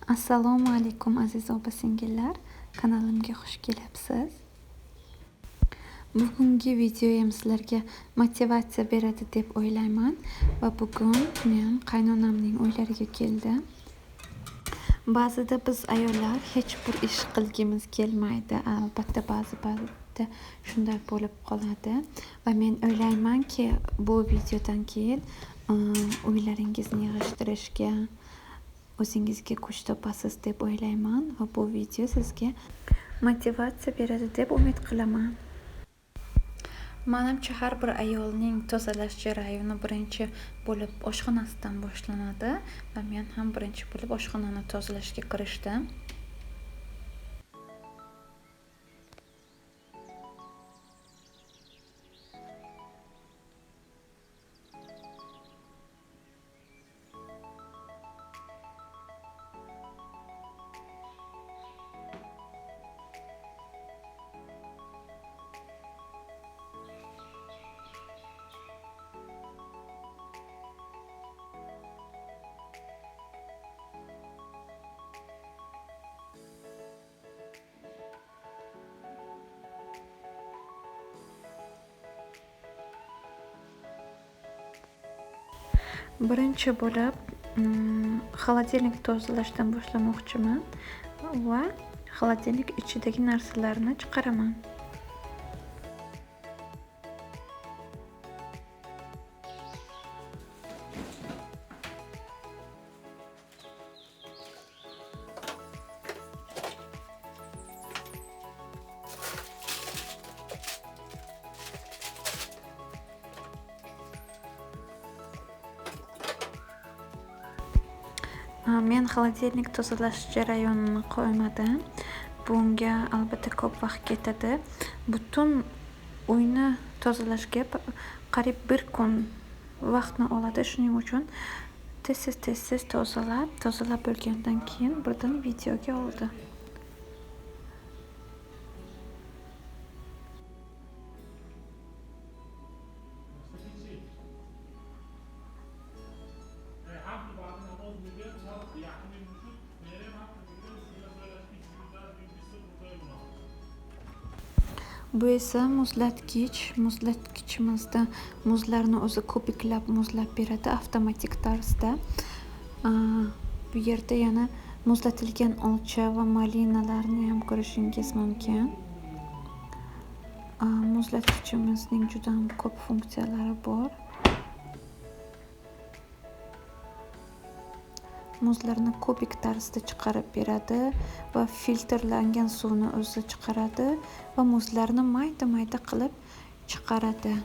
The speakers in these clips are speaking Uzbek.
Assalomu alaykum aziz opa-singillar, kanalimga xush kelibsiz. Bugungi videoyim sizlarga motivatsiya beradi deb o'ylayman va bugun men qaynonamning uylariga keldim. Ba'zida biz ayollar hech bir ish qilgimiz kelmaydi, albatta ba'zida shunday bo'lib qoladi va men o'ylaymanki, bu videodan keyin uylaringizni yig'ishtirishga o'zingizga kuch topasiz deb o'ylayman va bu video sizga motivatsiya beradi deb umid qilaman. Menimcha har bir ayolning tozalash jarayoni birinchi bo'lib oshxonasidan boshlanadi va men ham birinchi bo'lib oshxonani tozalashga kirishdim. Birinchi bo'lib xolodilnik tozalashdan boshlamoqchiman va xolodilnik ichidagi narsalarni chiqaraman. Men xolodilnik tozalash jarayonini qo'ymadim. Bunga albatta ko'p vaqt ketadi. Butun uyni tozalashga qariyb 1 kun vaqtni oladi. Shuning uchun tez tozalab bo'lgandan keyin birdan videoga oldim. Bu esa muzlatgichimizda muzlarni o'zi kubiklab muzlab beradi avtomatik tarzda. Bu yerda yana muzlatilgan olcha va malinalarni ham ko'rishingiz mumkin. Muzlatgichimizning juda ko'p funksiyalari bor. Muzlarni kubik tarzda chiqarib beradi va filtrlangan suvni o'zi chiqaradi va muzlarni mayda qilib chiqaradi.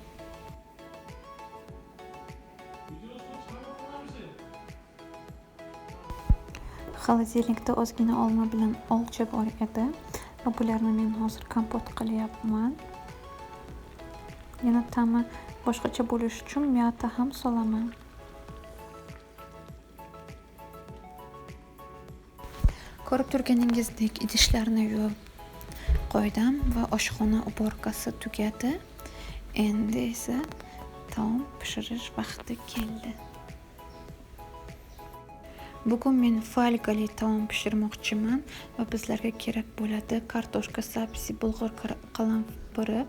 Xolodilnikda ozgina olma bilan olcha bor edi va bularni men hozir kompot qilyapman. Yana ta'mi boshqacha bo'lishi uchun miyata ham solaman. Ko'rib turganingizdek idishlarni yuvib qo'ydim va oshxona uborkasi tugadi. Endi esa taom pishirish vaqti keldi. Bugun men falgali taom pishirmoqchiman va bizlarga kerak bo'ladi kartoshka sabzi, bulg'or qalampiri,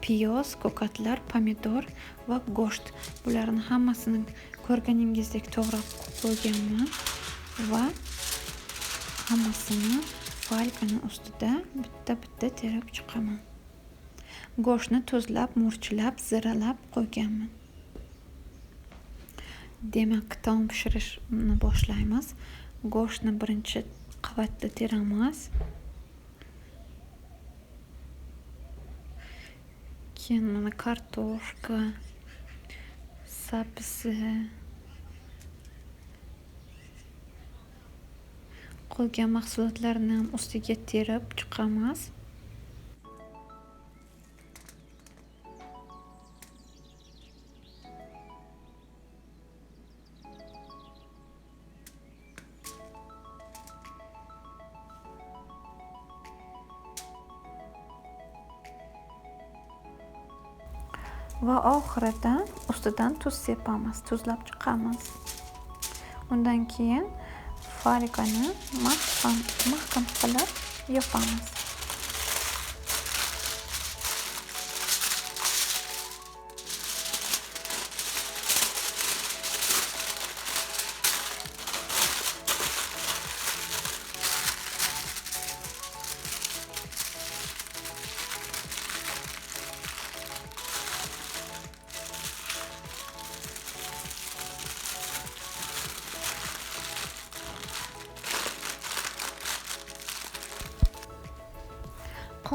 piyoz, ko'katlar, pomidor va go'sht. Bularni hammasini ko'rganingizdek to'g'rab qo'yganman va hammasini falgani ustida bitta terib chiqaman. Go'shtni tuzlab, murchlab, ziralab qo'yganman. Demak, taom pishirishni boshlaymiz. Go'shtni birinchi qavatda teramiz. Keyin mana kartoshka, sabzi, qolgan mahsulotlarni ham ustiga terib chiqamiz. Va oxirida ustidan tuz sepamiz, tuzlab chiqamiz. Undan keyin fargani mahkam qilib yopamiz.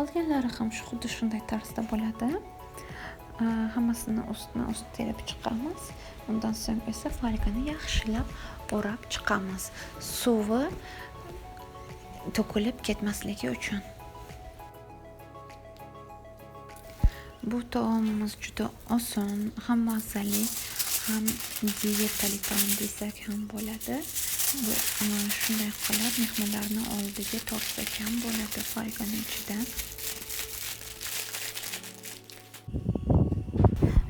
Qolganlari ham xuddi shunday tarzda bo'ladi. Hammasini ust terib chiqamiz. Undan so'ng esa fargani yaxshilab o'rab chiqamiz. Suvi to'kilib ketmasligi uchun. Bu taomimiz juda oson, ham mazali, ham diyetali taom desak ham bo'ladi. Bu shunday qilib mehmonlarni oldiga tortsak ham bo'ladi fargani ichidan.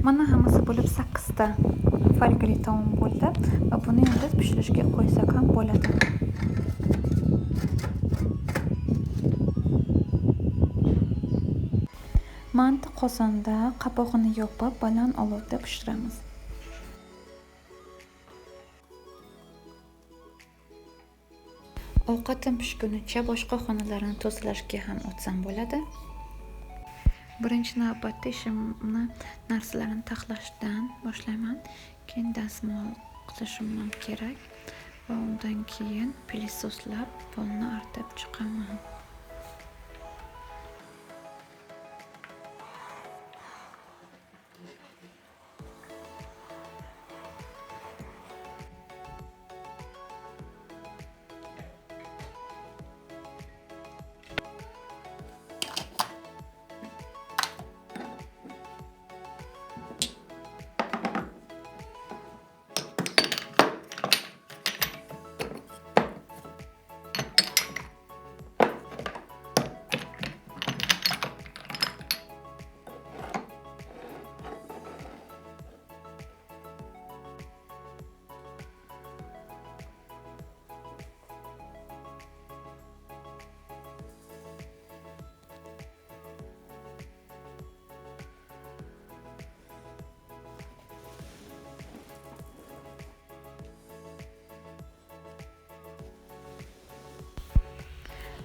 Mana hammasi bo'lib 8 ta fargali taom bo'ldi va buni endi pishirishga qo'ysak ham bo'ladi. Manti qozonda qopog'ini yopib baland olovda pishiramiz. Ovqatim pishgunicha boshqa xonalarni tozalashga ham o'tsam bo'ladi. Birinchi navbatda ishimni narsalarni taxlashdan boshlayman. Keyin dazmol qilishim kerak va undan keyin pilisoslab polni artib chiqaman.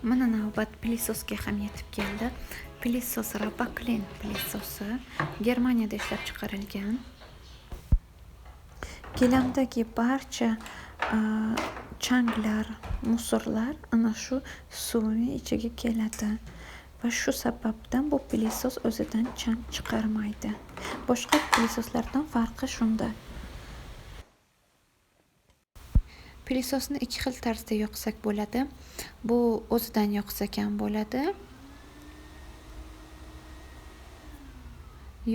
Mana navbat pilisosga ham yetib keldi. Pilisos Rabaklin pilisosi Germaniyada ishlab chiqarilgan. Gilamdagi barcha changlar, musorlar ana shu suvning ichiga keladi va shu sababdan bu pilisos o'zidan chang chiqarmaydi. Boshqa pilisoslardan farqi shunda. Pilisosni ikki xil tarzda yoqsak bo'ladi. Bu o'zidan yoqsak ham bo'ladi.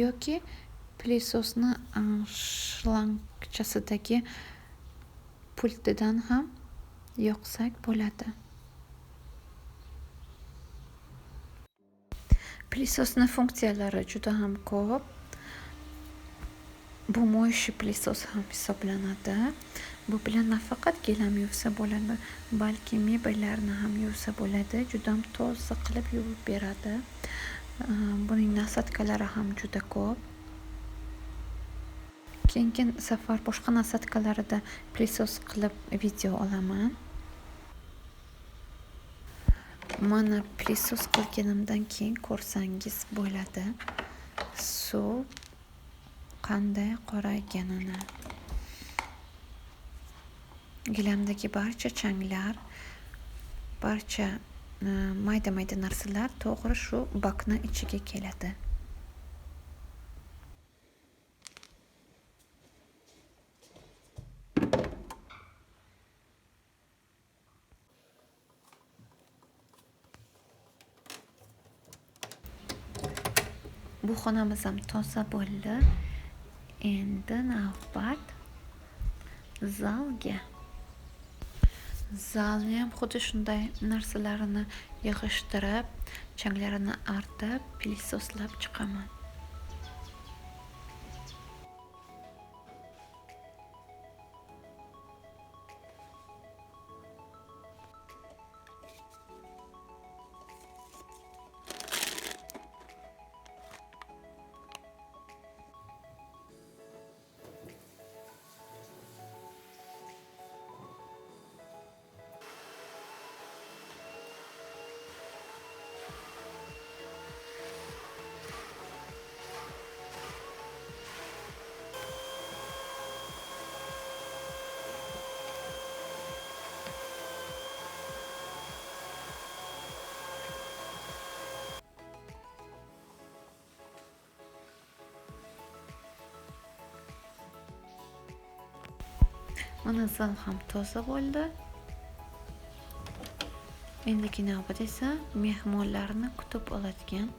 Yoki pilisosni shlangchasidagi pultidan ham yoqsak bo'ladi. Pilisosning funksiyalari juda ham ko'p. Bu mo'yshi pilisos ham hisoblanadi. Bu bilan nafaqat gilam yuvsa bo'ladi, balki mebellarni ham yuvsa bo'ladi. Juda ham toza qilib yuvib beradi. Buning nasatkalari ham juda ko'p. Keyingi safar boshqa nasatkalarida pilisos qilib video olaman. Mana pilisos qilganimdan keyin ko'rsangiz bo'ladi. Suv qanday qorayganini. Gilamdagi barcha changlar, barcha mayda-mayda narsalar to'g'ri shu bakni ichiga keladi. Bu xonamiz ham toza bo'ldi. Endi navbat zalga. Zalni ham xuddi shunday narsalarini yig'ishtirib, changlarini artib, pilisoslab chiqaman. Mana zal ham toza bo'ldi. Endigi navbat esa mehmonlarni kutib oladigan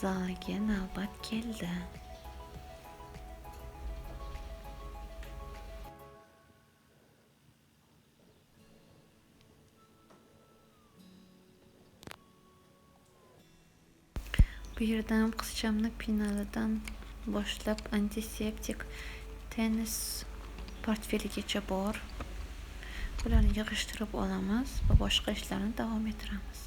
zalga navbat keldi. Bu yerda ham qizchamni penalidan boshlab antiseptik, tennis portfeligacha bor. Bularni yig'ishtirib olamiz va boshqa ishlarni davom ettiramiz.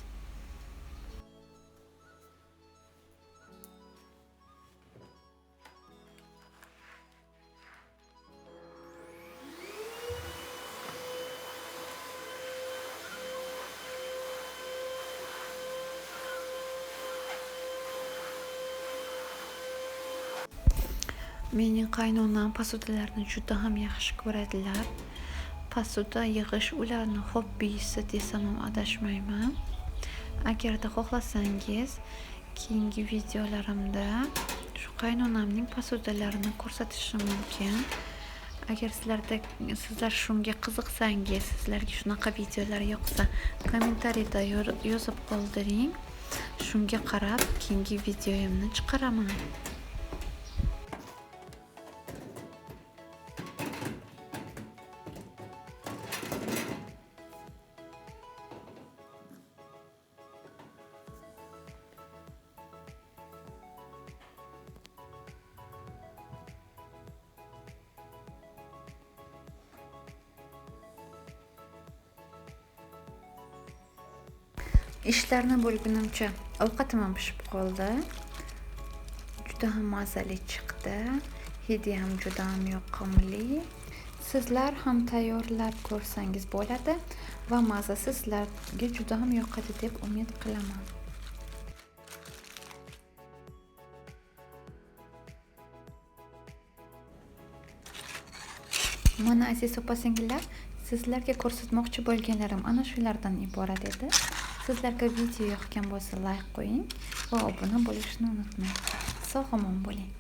Mening qaynonam posudalarni juda ham yaxshi ko'radilar. Posuda yig'ish ularning hobbisi desam ham adashmayman. Agarda xohlasangiz, keyingi videolarimda shu qaynonamning posudalarini ko'rsatishim mumkin. Agar sizlar shunga qiziqsangiz, sizlarga shunaqa videolar yoqsa, kommentariyda yozib qoldiring. Shunga qarab keyingi videoyimni chiqaraman. Ishlarni bo'lgunimcha ovqatim ham pishib qoldi. Juda ham mazali chiqdi. Hidi ham juda ham yoqimli. Sizlar ham tayyorlab ko'rsangiz bo'ladi va mazasi sizlarga juda ham yoqadi deb umid qilaman. Mana aziz opa-singillar, sizlarga ko'rsatmoqchi bo'lganlarim ana shulardan iborat edi. Sizlarga video yoqgan bo'lsa like qo'ying va obuna bo'lishni unutmang. Sog' omon bo'ling.